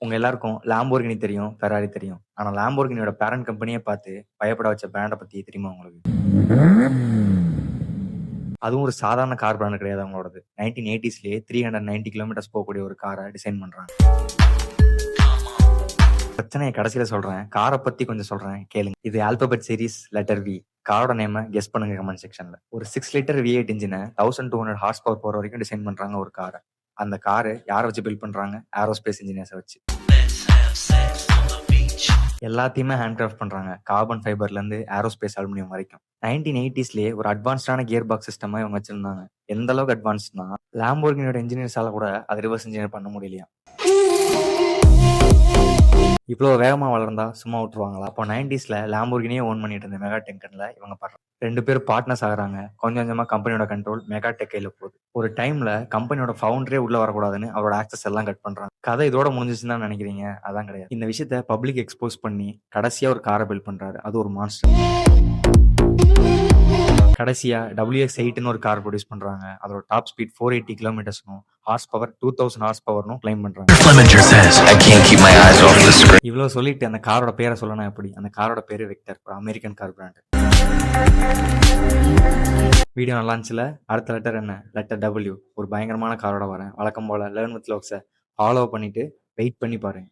உங்க எல்லாருக்கும் லாம்போர்கினி தெரியும், ஃபெராரி தெரியும். ஆனா லாம்போர்கினியோட பேரண்ட் கம்பெனியே பார்த்து பயப்பட வச்ச பிராண்ட பத்தி தெரியுமா உங்களுக்கு? அதுவும் ஒரு சாதாரண கார் பிராண்ட் கிடையாது அவங்களோடது. 1980ஸ்லயே 390 கிலோமீட்டர்ஸ் போகக்கூடிய ஒரு கார டிசைன் பண்றாங்க. பிரச்சனைய கடைசியில சொல்றேன். கார பத்தி கொஞ்சம் சொல்றேன் கேளுங்க. இது ஆல்பபெட் சீரிஸ் லெட்டர் வி. காரோட நேம கெஸ் பண்ணுங்க கமெண்ட் செக்ஷன்ல. ஒரு 6 லிட்டர் V8 இன்ஜின 1200 ஹார்ஸ் பவர் போற வரைக்கும் டிசைன் பண்றாங்க ஒரு கார. அந்த காரு யார வச்சு பில்ட் பண்றாங்க? ஏரோஸ்பேஸ் இன்ஜினியர்ஸ வச்சு. எல்லாத்தையுமே ஹேண்ட் கிராஃப்ட் பண்றாங்க. கார்பன் ஃபைபர்ல இருந்து ஏரோஸ்பேஸ் அலுமினியம் வரைக்கும். 1980ஸ்லயே ஒரு அட்வான்ஸ்டான கியர் பாக்ஸ் சிஸ்டமா இவங்க வச்சிருந்தாங்க. எந்த அளவுக்கு அட்வான்ஸ்னா லாம்போர்கினியோட இன்ஜினியர்ஸால கூட அதை ரிவர்ஸ் இன்ஜினியர் பண்ண முடியலையா. இவ்வளோ வேகமா வளர்ந்தா சும்மா விட்டுருவாங்களா? அப்போ 90ஸ்ல லாம்போர்கினியே ஓன் பண்ணிட்டு இருந்த மெகா டெக்கன்ல இவங்க பண்றாங்க. 2 பேரும் பார்ட்னர்ஸ் ஆகுறாங்க. கொஞ்சம் கொஞ்சமா கம்பெனியோட கண்ட்ரோல் மெகா டெக் கையில போகுது. ஒரு டைம்ல கம்பெனியோட ஃபவுண்டரே உள்ள வரக்கூடாதுன்னு அவரோட ஆக்சஸ் எல்லாம் கட் பண்றாங்க. கதை இதோட முடிஞ்சிச்சுன்னு தான் நினைக்கிறீங்க? அதான் கிடையாது. இந்த விஷயத்த பப்ளிக் எக்ஸ்போஸ் பண்ணி கடைசியா ஒரு காரை பில்ட் பண்றாரு. அது ஒரு மான்ஸ்டர். கடைசியா WX8ன்னு ஒரு கார் ப்ரொடியூஸ் பண்றாங்க. அதோட டாப் ஸ்பீட் 480 கிலோமீட்டர்ஸ்னும் ஹார்ஸ் பவர் 2000 ஹார்ஸ் பவர்னும் கிளைம் பண்றாங்க. இவ்வளோ சொல்லிட்டு அந்த காரோட பேரை சொல்லணும் எப்படி? அந்த காரோட பேரு வெக்டர், ஒரு அமெரிக்கன் கார் பிராண்ட். வீடியோ நல்லா இருந்துச்சுல? அடுத்த லெட்டர் என்ன? Letter W. ஒரு பயங்கரமான காரோட வரேன். வழக்கம் போல லேர்ன் வித் லோக்ஸை ஃபாலோ பண்ணிட்டு வெயிட் பண்ணி பாருங்க.